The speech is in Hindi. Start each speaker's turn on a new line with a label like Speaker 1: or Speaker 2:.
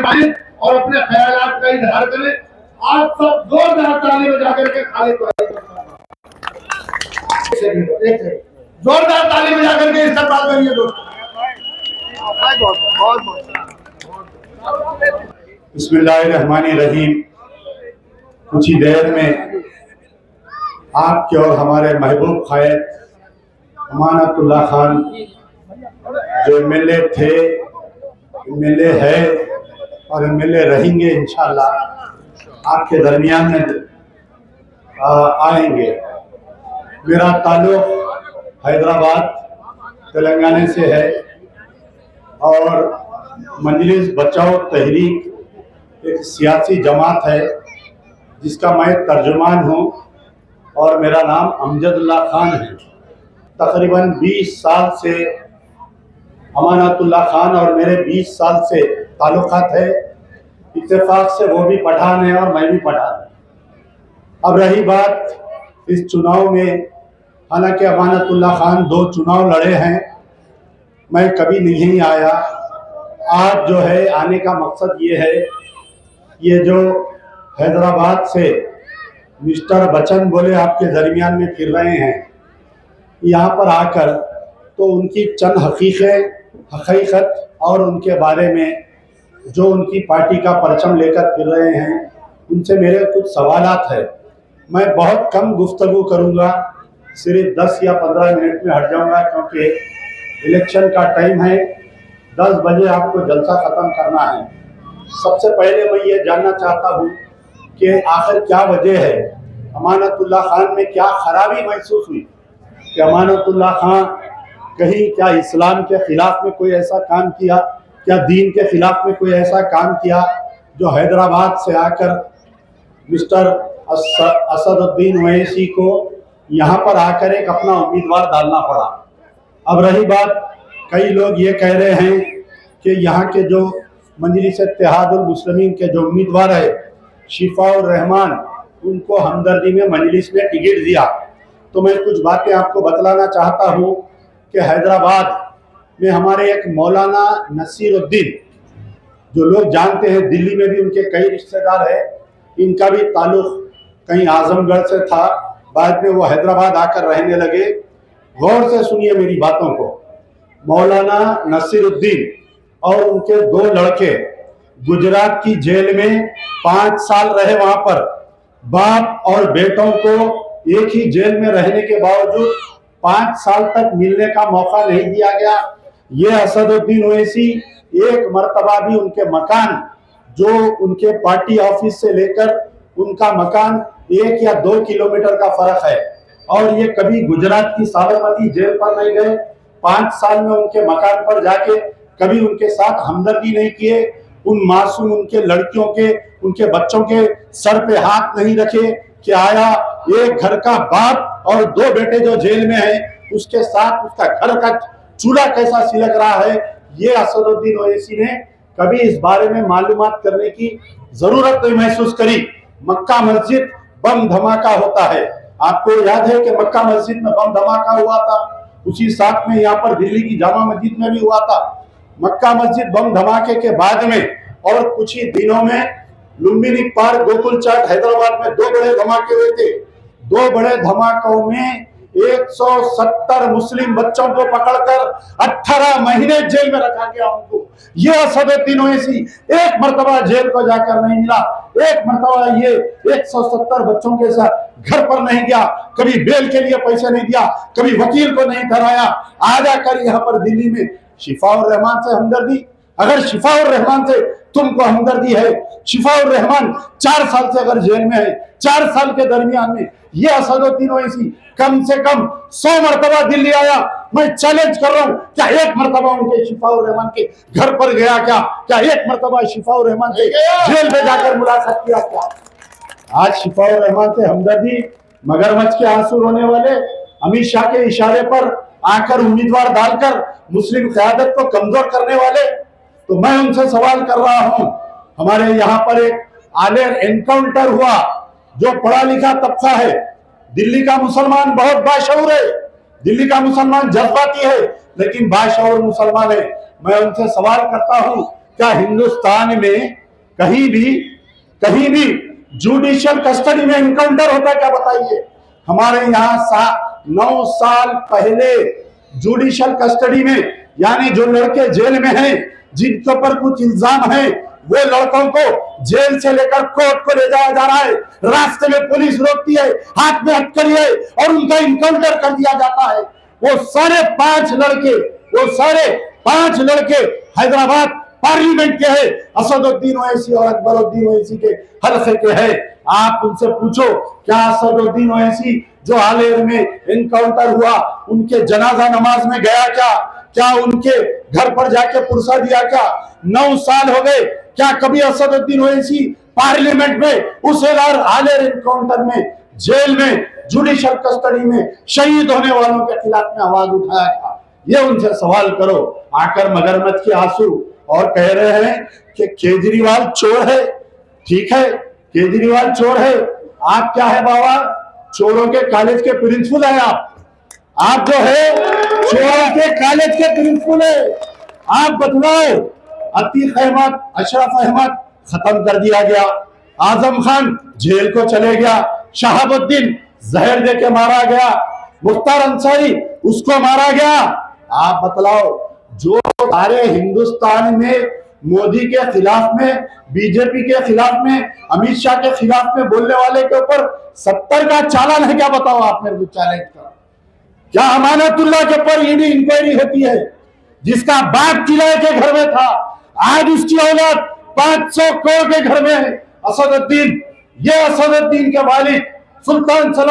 Speaker 1: बताएं और अपने ख्यालात का इजहार करें। आज सब जोरदार ताली बजा करके खालिद को जोरदार ताली बजा करके इस्तेमाल करिए दोस्तों।
Speaker 2: बिस्मिल्लाहिर्रहमानिर्रहीम। कुछ ही देर में आपके और हमारे महबूब कायद अमानतुल्लाह खान जो एमएलए थे, एमएलए है और एमएलए रहेंगे इंशाअल्लाह आपके दरमियान में आएंगे। मेरा ताल्लुक़ हैदराबाद तेलंगाना से है और मजलिस बचाओ तहरीक एक सियासी जमात है जिसका मैं तर्जुमान हूँ और मेरा नाम अमजदुल्लाह खान है। तकरीबन 20 साल से अमानतुल्लाह खान और मेरे 20 साल से ताल्लुकात है। इत्तेफाक से वो भी पठान है और मैं भी पठान हूँ। अब रही बात इस चुनाव में, हालांकि अमानतुल्लाह खान 2 चुनाव लड़े हैं, मैं कभी नहीं आया। आज जो है आने का मकसद ये है, ये जो हैदराबाद से मिस्टर बच्चन बोले आपके दरमियान में फिर रहे हैं, यहाँ पर आकर तो उनकी चंद हकीकत और उनके बारे में जो उनकी पार्टी का परचम लेकर फिर रहे हैं, उनसे मेरे कुछ सवालात है। मैं बहुत कम गुफ्तगू करूँगा, सिर्फ 10 या 15 मिनट में हट जाऊँगा क्योंकि इलेक्शन का टाइम है। 10 बजे आपको जलसा ख़त्म करना है। सबसे पहले मैं ये जानना चाहता हूँ कि आखिर क्या वजह है, अमानतुल्लाह खान में क्या खराबी महसूस हुई कि अमानतुल्लाह खान कहीं क्या इस्लाम के ख़िलाफ़ में कोई ऐसा काम किया, क्या दीन के ख़िलाफ़ में कोई ऐसा काम किया जो हैदराबाद से आकर मिस्टर असदुद्दीन ओवैसी को यहाँ पर आकर एक अपना उम्मीदवार डालना पड़ा। अब रही बात, कई लोग ये कह रहे हैं कि यहाँ के जो मजलिस इत्तेहादुल मुस्लिमीन के जो उम्मीदवार है शिफाउर रहमान, उनको हमदर्दी में मजलिस में टिकट दिया। तो मैं कुछ बातें आपको बतलाना चाहता हूँ कि हैदराबाद में हमारे एक मौलाना नसीरुद्दीन, जो लोग जानते हैं, दिल्ली में भी उनके कई रिश्तेदार हैं, इनका भी ताल्लुक़ कहीं आजमगढ़ से था, बाद में वो हैदराबाद आकर रहने लगे। गौर से सुनिए मेरी बातों को। मौलाना नसीरुद्दीन और उनके 2 लड़के गुजरात की जेल में 5 साल रहे। वहां पर बाप और बेटों को एक ही जेल में रहने के बावजूद 5 साल तक मिलने का मौका नहीं दिया गया। ये असदुद्दीन ओवैसी एक मर्तबा भी उनके मकान, जो उनके पार्टी ऑफिस से लेकर उनका मकान 1 या 2 किलोमीटर का फर्क है, और ये कभी गुजरात की साबरमती जेल पर नहीं गए। 5 साल में उनके मकान पर जाके कभी उनके साथ हमदर्दी नहीं किए, उन मासूम उनके लड़कियों के, उनके बच्चों के सर पे हाथ नहीं रखे कि आया एक घर का बाप और 2 बेटे जो जेल में हैं, उसके साथ उसका घर का चूल्हा कैसा सिलक रहा है। ये असदुद्दीन ओवैसी ने कभी इस बारे में मालूमात करने की जरूरत नहीं महसूस करी। मक्का मस्जिद बम धमाका होता है, आपको याद है कि मक्का मस्जिद में बम धमाका हुआ था, उसी साथ में यहाँ पर दिल्ली की जामा मस्जिद में भी हुआ था। मक्का मस्जिद बम धमाके के बाद में और कुछ ही दिनों में लुम्बिनी पार्क, गोकुल चाट हैदराबाद में 2 बड़े धमाके हुए थे। 2 बड़े धमाकों में 170 मुस्लिम बच्चों को पकड़कर 18 महीने जेल में रखा गया उनको। ये असदुद्दीन ओवैसी एक मर्तबा जेल को जाकर नहीं मिला, एक मर्तबा ये 170 बच्चों के साथ घर पर नहीं गया, कभी बेल के लिए पैसे नहीं दिया, कभी वकील को नहीं ठहराया। आ जाकर यहाँ पर दिल्ली में शिफाउर रहमान से हमदर्दी। अगर शिफाउर रहमान से तुमको हमदर्दी है, शिफाउर रहमान 4 साल से अगर जेल में है, 4 साल के दरमियान में ये असदुद्दीन ओवैसी कम से कम 100 मरतबा दिल्ली आया। मैं चैलेंज कर रहा हूं, क्या एक मरतबा उनके शिफाउर रहमान के घर पर गया? क्या एक मरतबा शिफाउर रहमान से जेल में जाकर मुलाकात किया? क्या आज शिफाउर रहमान से हमदर्दी? मगरमच्छ के आंसू रोने वाले, अमित शाह के इशारे पर आकर उम्मीदवार डालकर मुस्लिम क़यादत को कमजोर करने वाले। तो मैं उनसे सवाल कर रहा हूं, हमारे यहाँ पर एक आले एनकाउंटर हुआ, जो पढ़ा लिखा तबका है, दिल्ली का मुसलमान बहुत बाशऊर है, दिल्ली का मुसलमान जज्बाती है, लेकिन बाशऊर मुसलमान है। मैं उनसे सवाल करता हूं, क्या हिंदुस्तान में कहीं भी जुडिशियल कस्टडी में इनकाउंटर होता है क्या? बताइए। हमारे यहाँ 9 साल पहले जुडिशियल कस्टडी में, यानी जो लड़के जेल में हैं, जिनके ऊपर कुछ इल्जाम है, वो लड़कों को जेल से लेकर कोर्ट को ले जाया जा रहा है। रास्ते में पुलिस रोकती है, हाथ में हथकड़ी है और उनका इनकाउंटर कर दिया जाता है। वो सारे 5 लड़के हैदराबाद पार्लियामेंट के हैं, असदुद्दीन ओवैसी और अकबरुद्दीन ओवैसी के हलके के हैं। आप उनसे पूछो, क्या असदुद्दीन ओवैसी जो हाल में इनकाउंटर हुआ, उनके जनाजा नमाज में गया क्या? क्या उनके घर पर जाके पुरसा दिया क्या? 9 साल हो गए, क्या कभी असदुद्दीन ओवैसी पार्लियामेंट में उस हालेर इनकाउंटर में, जेल में, जुडिशियल कस्टडी में शहीद होने वालों के खिलाफ में आवाज उठाया था? ये उनसे सवाल करो। आकर मगरमच्छ के आंसू और कह रहे हैं कि केजरीवाल चोर है। ठीक है, केजरीवाल चोर है। आप क्या है बाबा? चोरों के कॉलेज के प्रिंसिपल है आप जो है चोरों के कॉलेज के प्रिंसिपल है। आप बतलाओ, अतीक अहमद, अशरफ अहमद खत्म कर दिया गया, आजम खान जेल को चले गया, शहाबुद्दीन जहर दे के मारा गया, मुख्तार अंसारी उसको मारा गया। आप बतलाओ, जो सारे हिंदुस्तान में मोदी के खिलाफ में, बीजेपी के खिलाफ में, अमित शाह के खिलाफ में बोलने वाले के ऊपर 70 का चालान है क्या? बताओ आप मेरे को चैलेंज करो। क्या अमानतुल्लाह के ऊपर ईडी इंक्वायरी होती है, जिसका बाप किले के घर में था, आज उसकी औलाद 500 करोड़ के घर में है। असदुद्दीन, ये असदुद्दीन के वालिद सुल्तान सलाम